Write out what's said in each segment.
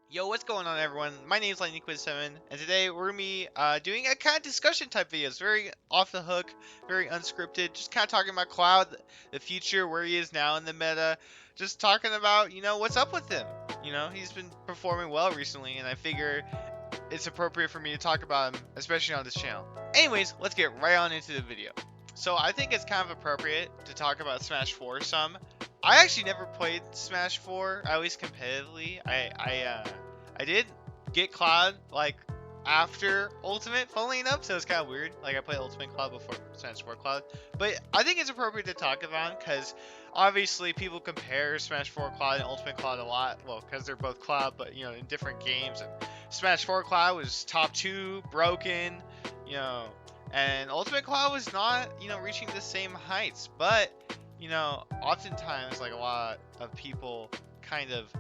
Yo, what's going on, everyone? My name is LightningQuiz7, and today we're gonna be doing a kind of discussion type videos, very off the hook, very unscripted, just kind of talking about Cloud, the future, where he is now in the meta, just talking about what's up with him. He's been performing well recently, and I figure it's appropriate for me to talk about him, especially on this channel. Anyways, let's get right on into the video. So I think it's kind of appropriate to talk about Smash 4 some. I actually never played Smash 4, at least competitively. I did get Cloud like after Ultimate, funnily enough, so it's kind of weird. Like I played Ultimate Cloud before Smash 4 Cloud, but I think it's appropriate to talk about because obviously people compare Smash 4 Cloud and Ultimate Cloud a lot. Well, because they're both Cloud, but in different games. And Smash 4 Cloud was top 2, broken, and Ultimate Cloud was not, reaching the same heights. But, oftentimes, like, a lot of people kind of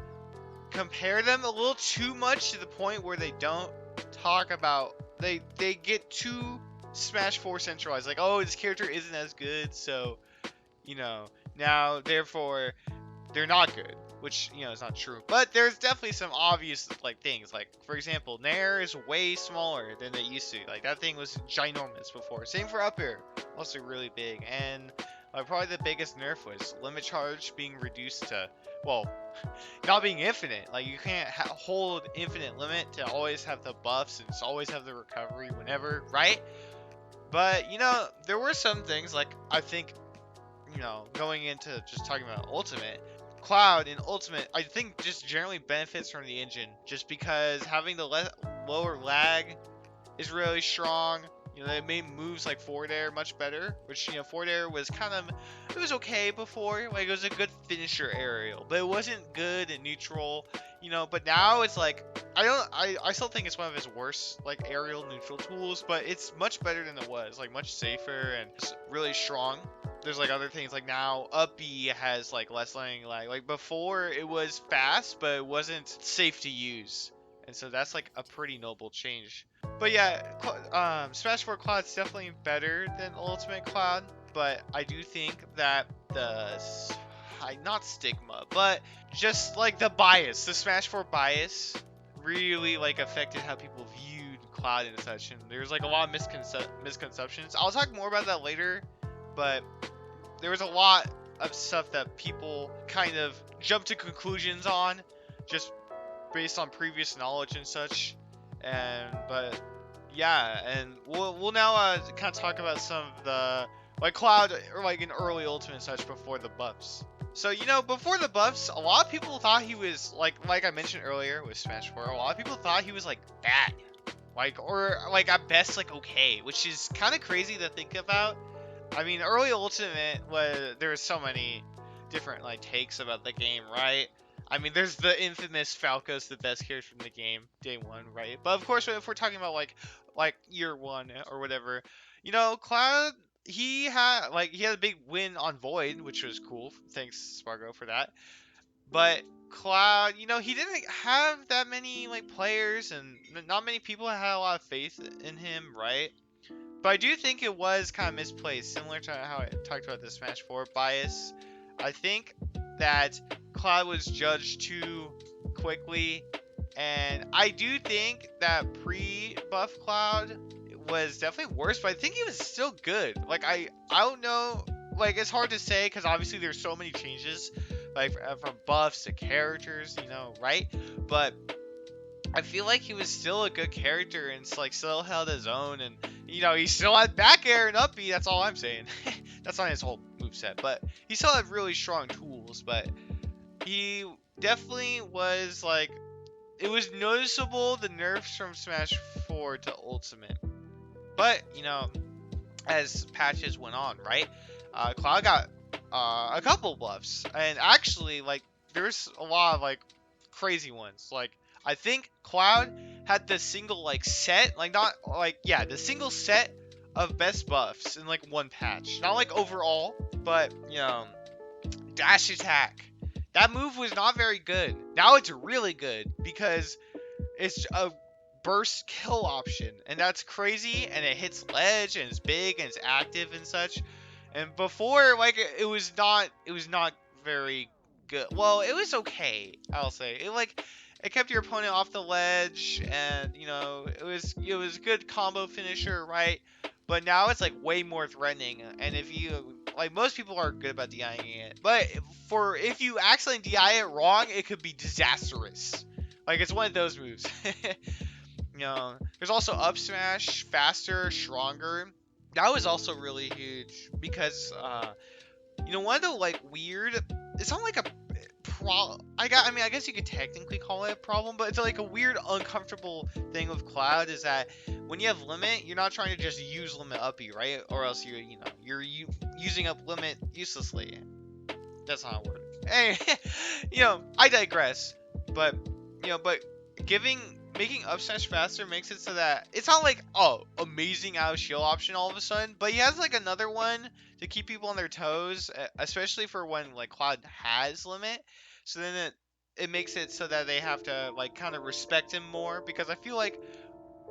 compare them a little too much to the point where they don't talk about, they get too Smash 4 centralized. Like, oh, this character isn't as good, so, now, therefore, they're not good, which is not true. But there's definitely some obvious things. Like, for example, Nair is way smaller than they used to. Like, that thing was ginormous before. Same for up air, also really big. And probably the biggest nerf was limit charge being reduced to, well, not being infinite. Like, you can't hold infinite limit to always have the buffs and always have the recovery whenever, right? But there were some things, like, I think, going into just talking about Ultimate, Cloud in Ultimate, I think just generally benefits from the engine, just because having the lower lag is really strong. They made moves like forward air much better, which forward air was it was okay before. Like, it was a good finisher aerial, but it wasn't good in neutral. But now it's like I still think it's one of his worst like aerial neutral tools, but it's much better than it was, like much safer and just really strong. There's like other things, like now up B has like less landing lag. Like before it was fast, but it wasn't safe to use, and so that's like a pretty noble change. But yeah, Smash 4 Cloud's definitely better than Ultimate Cloud, but I do think that not stigma, but just like the bias, the Smash 4 bias really like affected how people viewed Cloud and such, and there's like a lot of misconceptions. I'll talk more about that later, but there was a lot of stuff that people kind of jumped to conclusions on just based on previous knowledge and such. But yeah, and we'll now kind of talk about some of the like Cloud or like in early Ultimate and such before the buffs. So before the buffs, a lot of people thought he was like I mentioned earlier with Smash 4, a lot of people thought he was like bad, or like at best like okay, which is kind of crazy to think about. I mean, early Ultimate there was so many different like takes about the game, right? I mean, there's the infamous Falco's the best character from the game, day one, right? But of course, if we're talking about like year one or whatever, Cloud, he had a big win on Void, which was cool. Thanks Spargo for that. But Cloud, he didn't have that many like players, and not many people had a lot of faith in him, right? But I do think it was kind of misplaced, similar to how I talked about the Smash 4 bias. I think that Cloud was judged too quickly, and I do think that pre-buff Cloud was definitely worse, but I think he was still good. Like, I don't know, like, it's hard to say, because obviously there's so many changes, like, from buffs to characters, right? But I feel like he was still a good character and like still held his own, and he still had back air and up B. That's all I'm saying. That's not his whole moveset, but he still had really strong tools. But he definitely was like, it was noticeable the nerfs from Smash 4 to Ultimate. But as patches went on, right? Cloud got a couple buffs, and actually like there's a lot of like crazy ones. Like, I think Cloud had the single like set, like not like the single set of best buffs in like one patch. Not like overall, but dash attack. That move was not very good. Now it's really good because it's a burst kill option, and that's crazy, and it hits ledge, and it's big, and it's active and such. And before, like, it was not very good. Well, it was okay, I'll say. it kept your opponent off the ledge, and you know it was a good combo finisher, right? But now it's like way more threatening, and if you like, most people are good about DIing it, but if you accidentally DI it wrong, it could be disastrous. Like it's one of those moves. You know, there's also up smash, faster, stronger. That was also really huge because you know, one of the like weird. It's not like a I mean, I guess you could technically call it a problem, but it's like a weird, uncomfortable thing with Cloud is that when you have limit, you're not trying to just use limit uppy, right? Or else you're using up limit uselessly. That's not a word. Hey, you know, I digress. But but giving making up smash faster makes it so that it's not like, oh, amazing out of shield option all of a sudden, but he has like another one to keep people on their toes, especially for when like Cloud has limit. So then it makes it so that they have to like kind of respect him more, because I feel like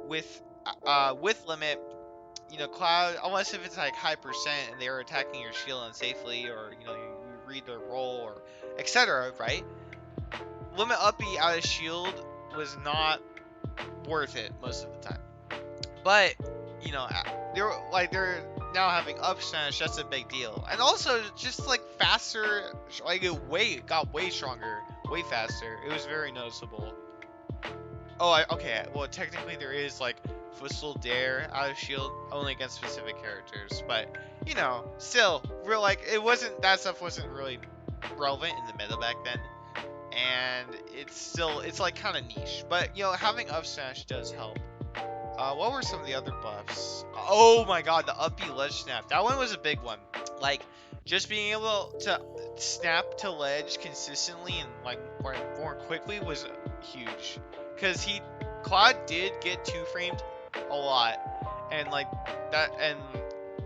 with limit, you know, Cloud, unless if it's like high percent and they're attacking your shield unsafely, or you know, you read their role or etc., right? Limit uppy out of shield was not worth it most of the time. But you know, they're now having up smash. That's a big deal, and also just like faster, like it got way stronger, way faster. It was very noticeable. Oh, okay. Well, technically there is like Fussel Dare out of shield only against specific characters, but you know, still, real like that stuff wasn't really relevant in the meta back then, and it's like kind of niche. But you know, having up smash does help. What were some of the other buffs? Oh my god, the uppy ledge snap. That one was a big one. Like, just being able to snap to ledge consistently and like more quickly was huge. Cause Claude did get two framed a lot, and like that,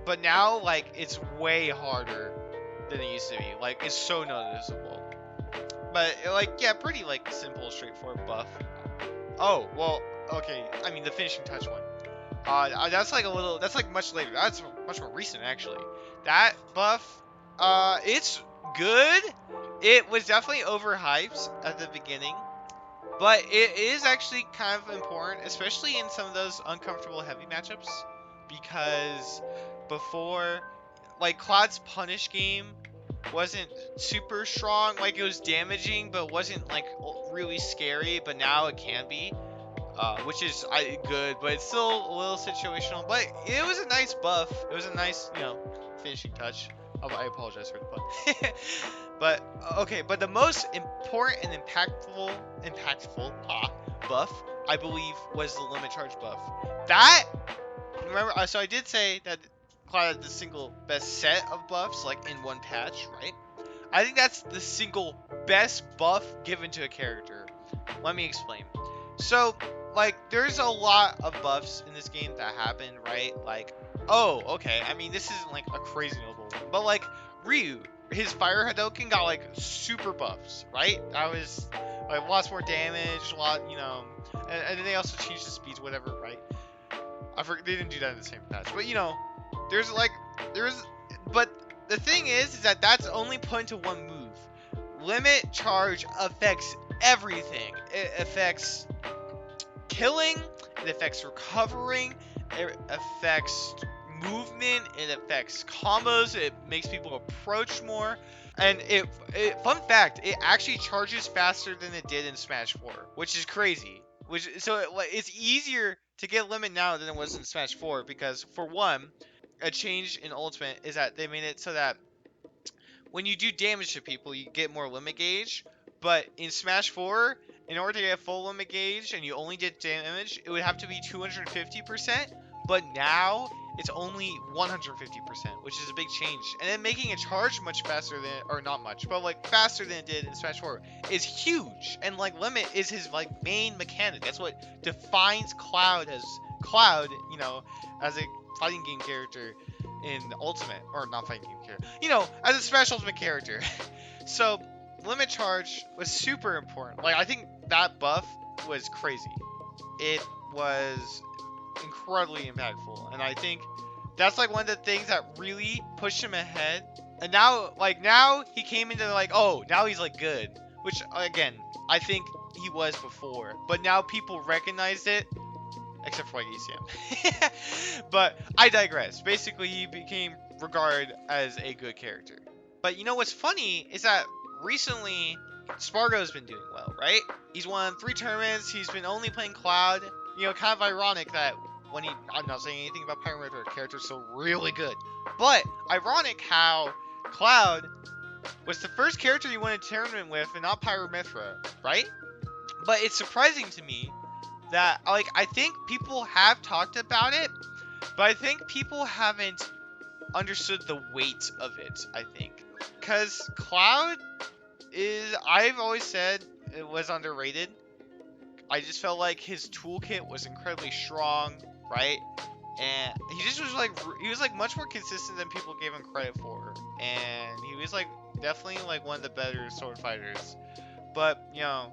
but now like it's way harder than it used to be. Like it's so noticeable. But like yeah, pretty like simple, straightforward buff. Oh, well, okay. I mean, the finishing touch one. That's like that's like much later. That's much more recent, actually. That buff, it's good. It was definitely overhyped at the beginning, but it is actually kind of important, especially in some of those uncomfortable heavy matchups, because before, like, Cloud's punish game wasn't super strong. Like, it was damaging, but wasn't like really scary. But now it can be, which is good, but it's still a little situational. But it was a nice buff. It was a nice, you know, finishing touch. I apologize for the pun. But okay, but the most important and impactful buff, I believe, was the limit charge buff. That, remember, so I did say that Cloud had the single best set of buffs, like in one patch, right? I think that's the single best buff given to a character. Let me explain. So, like, there's a lot of buffs in this game that happen, right? Like, oh, okay, I mean, this isn't like a crazy noble one, but like Ryu, his Fire Hadouken got like super buffs, right? That was like lots more damage, a lot, you know, and then they also changed the speeds, whatever, right? I forget, they didn't do that in the same patch, but you know, there's, but the thing is that that's only put into one move. Limit charge affects everything. It affects killing, it affects recovering, it affects movement, it affects combos, it makes people approach more. And fun fact, it actually charges faster than it did in Smash 4, which is crazy. It's easier to get limit now than it was in Smash 4, because for one, a change in Ultimate is that they made it so that when you do damage to people, you get more limit gauge. But in Smash 4, in order to get full limit gauge and you only did damage, it would have to be 250%. But now it's only 150%, which is a big change. And then making it charge much faster than, or not much, but like faster than it did in Smash 4 is huge. And like limit is his like main mechanic. That's what defines Cloud, you know, as a fighting game character in Ultimate, or not fighting game character, you know, as a Smash Ultimate character. So limit charge was super important. Like, I think that buff was crazy. It was incredibly impactful, and I think that's like one of the things that really pushed him ahead. And now he came into like, oh, now he's like good, which again, I think he was before, but now people recognize it, except for like ECM. But I digress. Basically, he became regarded as a good character. But you know what's funny is that recently Spargo's been doing well, right? He's won 3 tournaments. He's been only playing Cloud. You know, kind of ironic that when he, I'm not saying anything about Pyrometer, character's so really good, but ironic how Cloud was the first character you won a tournament with and not Pyrometra, right? But it's surprising to me that, like, I think people have talked about it, but I think people haven't understood the weight of it, I think. Because Cloud is, I've always said it was underrated. I just felt like his toolkit was incredibly strong, right? And he just was like, he was like much more consistent than people gave him credit for. And he was like definitely like one of the better sword fighters. But, you know,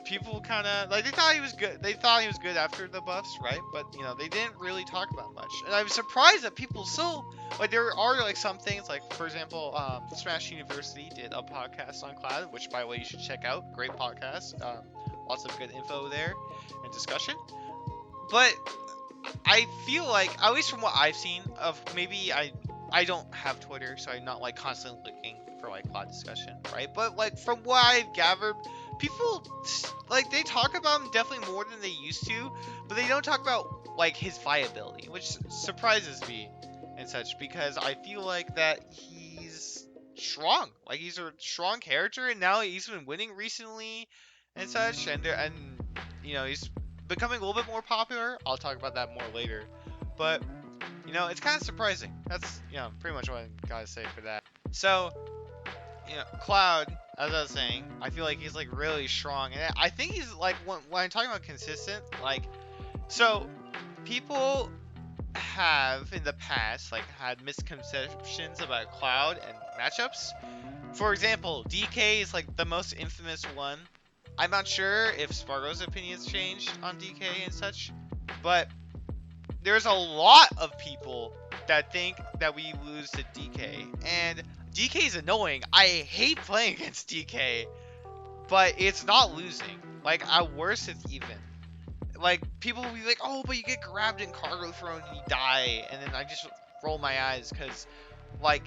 people kind of like, they thought he was good. They thought he was good after the buffs, right? But, you know, they didn't really talk about much. And I'm surprised that people still, like, there are like some things, like, for example, Smash University did a podcast on Cloud, which, by the way, you should check out. Great podcast. Lots of good info there and discussion. But I feel like, at least from what I've seen, of maybe I don't have Twitter, so I'm not like constantly looking for like Cloud discussion, right? But like from what I've gathered, people like, they talk about him definitely more than they used to, but they don't talk about like his viability, which surprises me and such, because I feel like that he's strong, like he's a strong character, and now he's been winning recently and such, and you know, he's becoming a little bit more popular. I'll talk about that more later, but you know, it's kind of surprising. That's, you know, pretty much what I gotta say for that. So, you know, Cloud, as I was saying, I feel like he's like really strong, and I think he's like, when I'm talking about consistent, like, so people have in the past like had misconceptions about Cloud and matchups. For example, DK is like the most infamous one. I'm not sure if Spargo's opinions changed on DK and such, but there's a lot of people that think that we lose to DK, and DK is annoying. I hate playing against DK, but it's not losing. Like, at worst, it's even. Like, people will be like, oh, but you get grabbed in cargo throne and you die, and then I just roll my eyes, because, like,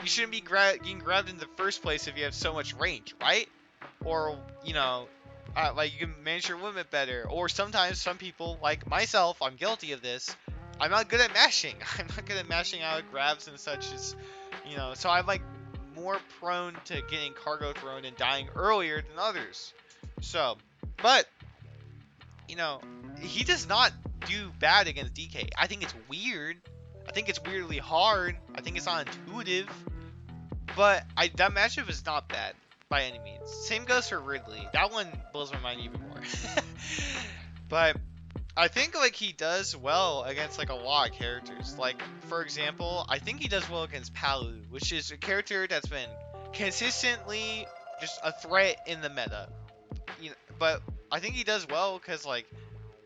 you shouldn't be getting grabbed in the first place if you have so much range, right? Or, you know, like, you can manage your limit better. Or sometimes some people, like myself, I'm guilty of this, I'm not good at mashing. I'm not good at mashing out of grabs and such, as, you know, so I'm like more prone to getting cargo thrown and dying earlier than others. So, but, you know, he does not do bad against DK. I think it's weird. I think it's weirdly hard. I think it's not intuitive. But that matchup is not bad by any means. Same goes for Ridley. That one blows my mind even more. But I think like he does well against like a lot of characters. Like, for example, I think he does well against Palu, which is a character that's been consistently just a threat in the meta. You know, but I think he does well because like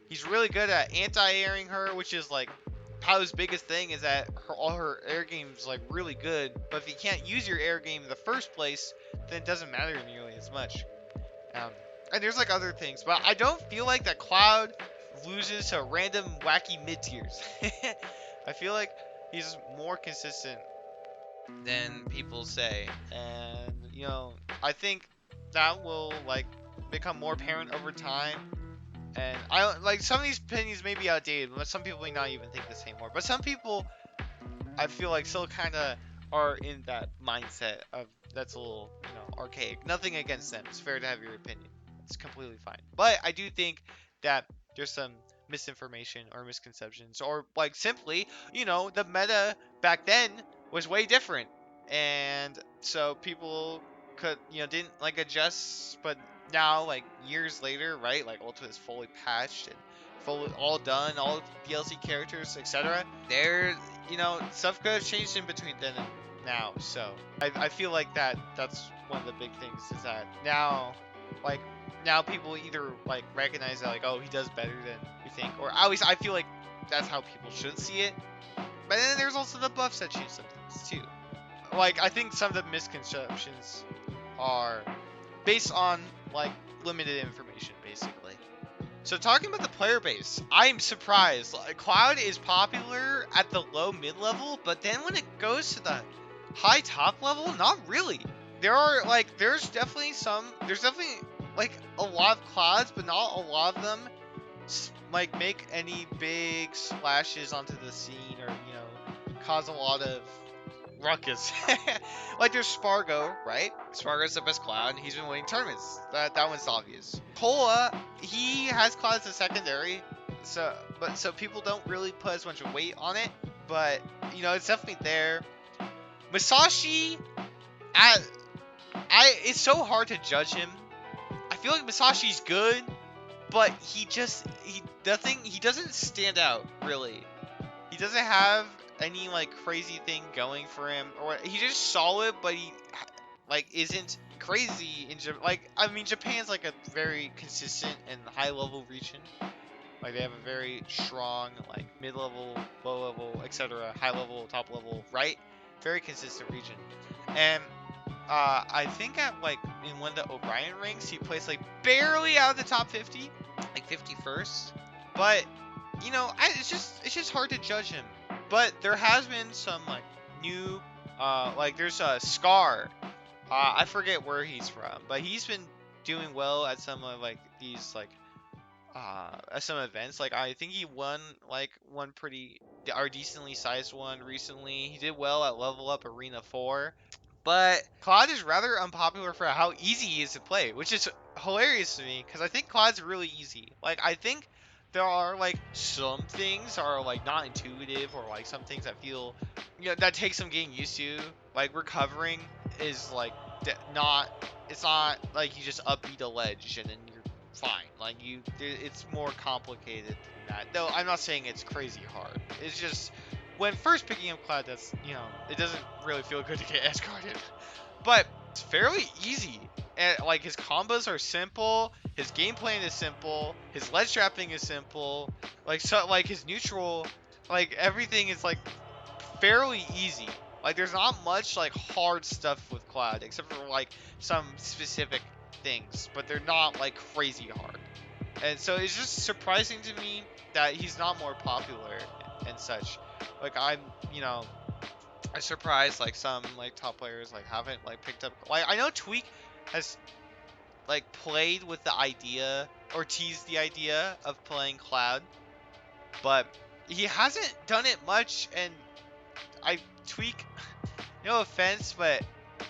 he's really good at anti-airing her, which is like Palu's biggest thing, is that all her air game is like really good, but if you can't use your air game in the first place, then it doesn't matter nearly as much. And there's like other things, but I don't feel like that Cloud loses to random wacky mid tiers. I feel like he's more consistent than people say, and you know, I think that will like become more apparent over time. And I don't like, some of these opinions may be outdated, but some people may not even think this anymore. But some people, I feel like, still kind of are in that mindset of that's a little, you know, archaic. Nothing against them. It's fair to have your opinion. It's completely fine. But I do think that there's some misinformation or misconceptions, or like simply, you know, the meta back then was way different, and so people could, you know, didn't like adjust. But now, like years later, right, like Ultimate is fully patched and fully all done, all DLC characters, etc. There, you know, stuff could have changed in between then and now. So I feel like that's one of the big things, is that now, like, now people either like recognize that like, oh, he does better than we think, or at least I feel like that's how people should see it. But then there's also the buffs that change some things too. Like, I think some of the misconceptions are based on like limited information. optimization, basically. So talking about the player base, I'm surprised. Like, Cloud is popular at the low mid level, but then when it goes to the high top level, not really. There's definitely like a lot of Clouds, but not a lot of them like make any big splashes onto the scene or cause a lot of ruckus. Like there's Spargo, right? Spargo's the best Cloud. He's been winning tournaments. That one's obvious. Kola, he has Cloud as a secondary, so people don't really put as much weight on it. But it's definitely there. Masashi, it's so hard to judge him. I feel like Masashi's good, but he doesn't stand out really. He doesn't have any like crazy thing going for him, or he's just solid, but he like isn't crazy in Japan's like a very consistent and high level region. Like they have a very strong like mid level, low level, etc., high level, top level, right? Very consistent region. And I think at like in one of the O'Brien rings, he placed like barely out of the top 50, like 51st. But it's just hard to judge him. But there has been some like new, like there's a Scar. I forget where he's from, but he's been doing well at some of like these like at some events. Like I think he won like one pretty or decently sized one recently. He did well at Level Up Arena 4. But Claude is rather unpopular for how easy he is to play, which is hilarious to me because I think Claude's really easy. Like I think there are like some things are like not intuitive, or like some things that feel that take some getting used to. Like recovering is like not it's not like you just upbeat a ledge and then you're fine. Like it's more complicated than that. Though I'm not saying it's crazy hard. It's just when first picking up Cloud, that's it doesn't really feel good to get edge guarded, but it's fairly easy. And like his combos are simple, his game plan is simple, his ledge trapping is simple. Like his neutral, like everything is like fairly easy. Like there's not much like hard stuff with Cloud except for like some specific things, but they're not like crazy hard. And so it's just surprising to me that he's not more popular and such. Like I'm surprised like some like top players like haven't like picked up. Like I know Tweak has like played with the idea or teased the idea of playing Cloud, but he hasn't done it much. And I Tweak, no offense, but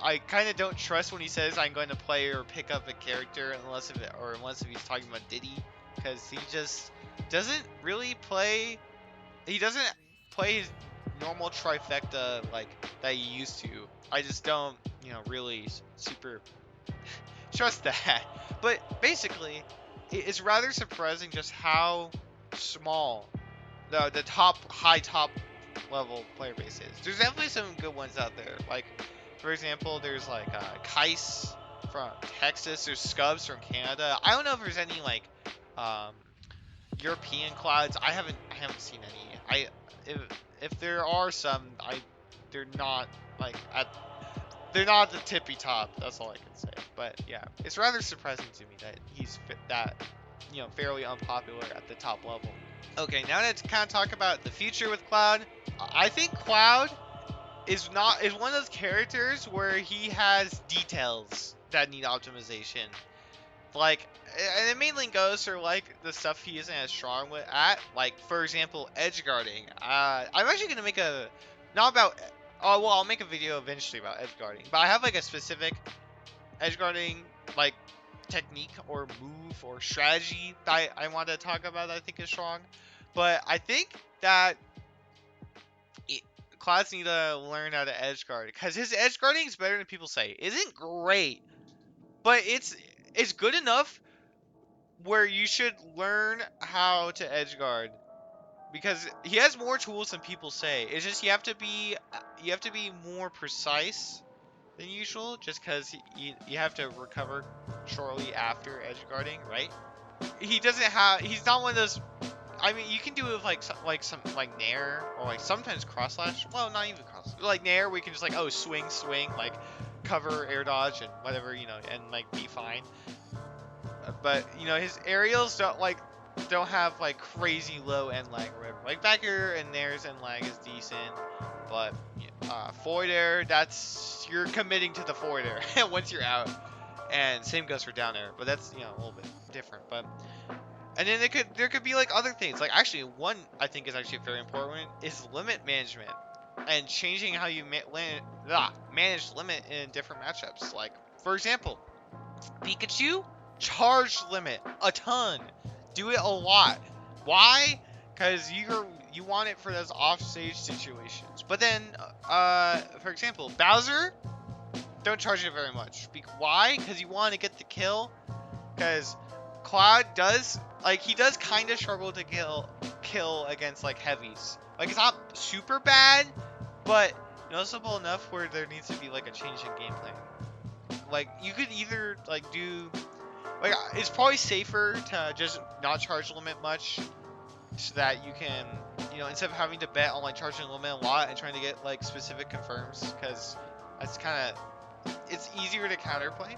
I kind of don't trust when he says I'm going to play or pick up a character unless if he's talking about Diddy, because he just doesn't really play. He doesn't play his normal trifecta like that he used to. I just don't, really super trust that. But basically, it's rather surprising just how small the high top level player base is. There's definitely some good ones out there. Like, for example, there's like Kais from Texas. There's Scubs from Canada. I don't know if there's any like European Clouds. I haven't seen any. If there are some, they're not like they're not the tippy top. That's all I can say. But yeah, it's rather surprising to me that he's fairly unpopular at the top level. Okay, now let's kind of talk about the future with Cloud. I think Cloud is one of those characters where he has details that need optimization. Like, and it mainly goes for like the stuff he isn't as strong with like for example edge guarding. I'm actually gonna make I'll make a video eventually about edge guarding, but I have like a specific edge guarding like technique or move or strategy that I want to talk about that I think is strong. But I think that Clouds need to learn how to edge guard, because his edge guarding is better than people say. It isn't great, but it's good enough where you should learn how to edge guard, because he has more tools than people say. It's just you have to be more precise than usual, just because you have to recover shortly after edge guarding, right? He's not one of those. I mean, you can do it with some Nair or like sometimes cross slash. Well, not even cross. Like Nair, we can just like swing, like cover, air dodge, and whatever, and like be fine. but you know his aerials don't have like crazy low end lag or whatever. Like back here and there's end lag is decent, but forward air, that's you're committing to the forward air once you're out, and same goes for down air, but that's a little bit different. But and then there could be like other things. Like actually one I think is actually very important is limit management and changing how you manage limit in different matchups. Like for example, Pikachu, charge limit a ton. Do it a lot. Why? Because you want it for those offstage situations. But then, for example, Bowser, don't charge it very much. Why? Because you want to get the kill. Because Cloud does he does kind of struggle to kill against like heavies. Like it's not super bad, but noticeable enough where there needs to be like a change in gameplay. Like you could either do it's probably safer to just not charge limit much so that you can instead of having to bet on like charging limit a lot and trying to get like specific confirms, because that's kind of it's easier to counterplay.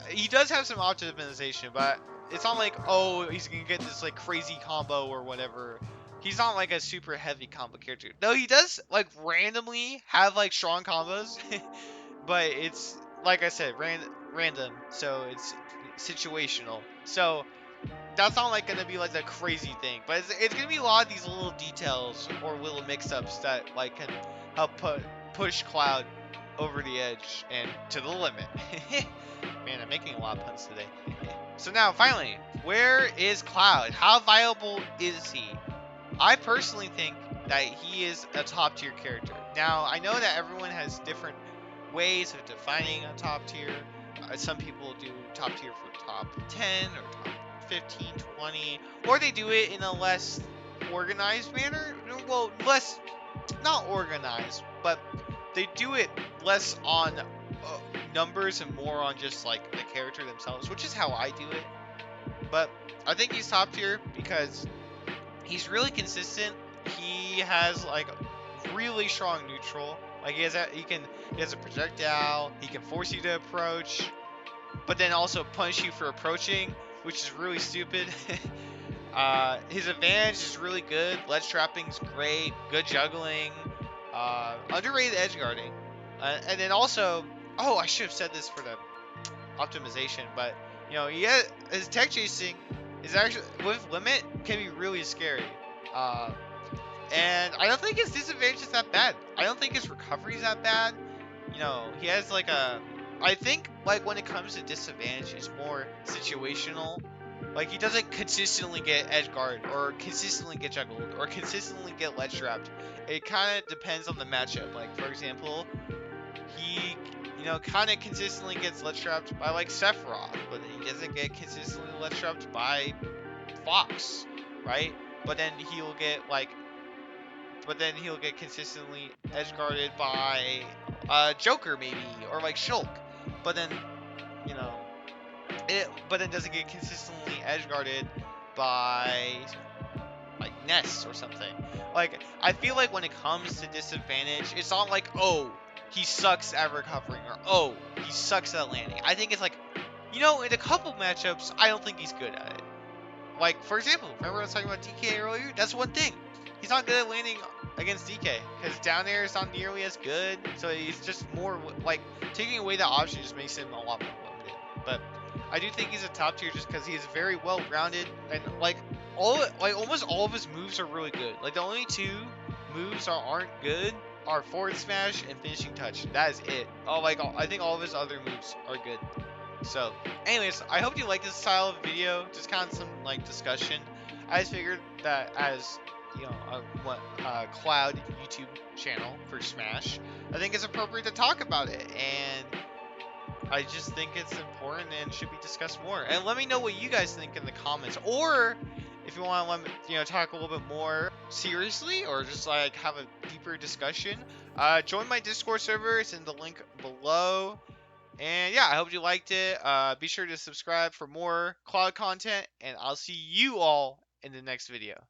He does have some optimization, but it's not like, oh, he's gonna get this like crazy combo or whatever. He's not like a super heavy combo character, though. He does like randomly have like strong combos but it's like I said, random, so it's situational. So that's not like gonna be like the crazy thing, but it's gonna be a lot of these little details or little mix-ups that like can help push Cloud over the edge and to the limit. Man, I'm making a lot of puns today. So now, finally, where is Cloud? How viable is he? I personally think that he is a top tier character. Now, I know that everyone has different ways of defining a top tier. Some people do top tier for top 10 or top 15, 20, or they do it in a less organized manner. Well, not organized, but they do it less on numbers and more on just like the character themselves, which is how I do it. But I think he's top tier because he's really consistent. He has like really strong neutral. Like he has a projectile. He can force you to approach, but then also punish you for approaching, which is really stupid. His advantage is really good. Ledge trapping's great. Good juggling. Underrated edge guarding. And then also, oh, I should have said this for the optimization, but his tech chasing is actually with limit can be really scary. And I don't think his disadvantage is that bad. I don't think his recovery is that bad. He has like I think like when it comes to disadvantage, it's more situational. Like he doesn't consistently get edge guard or consistently get juggled or consistently get ledge trapped. It kind of depends on the matchup. Like for example, he kind of consistently gets ledge trapped by like Sephiroth, but then he doesn't get consistently ledge trapped by Fox, right? But then he'll get consistently edge guarded by Joker maybe, or like Shulk. But then doesn't get consistently edge guarded by like Ness or something. Like I feel like when it comes to disadvantage, it's not like, oh, he sucks at recovering or oh, he sucks at landing. I think it's like, in a couple matchups, I don't think he's good at it. Like for example, remember I was talking about DK earlier? That's one thing. He's not good at landing against DK because down air is not nearly as good. So he's just more like taking away that option just makes him a lot more limited. But I do think he's a top tier just because he is very well rounded and almost all of his moves are really good. Like the only two moves aren't good are forward smash and finishing touch. That is it. I think all of his other moves are good. So, anyways, I hope you like this style of video. Just kind of some like discussion. I just figured that as a Cloud YouTube channel for Smash, I think it's appropriate to talk about it, and I just think it's important and should be discussed more. And let me know what you guys think in the comments, or if you want to let me, talk a little bit more seriously, or just like have a deeper discussion. Join my Discord server. It's in the link below. And yeah, I hope you liked it. Be sure to subscribe for more Cloud content, and I'll see you all in the next video.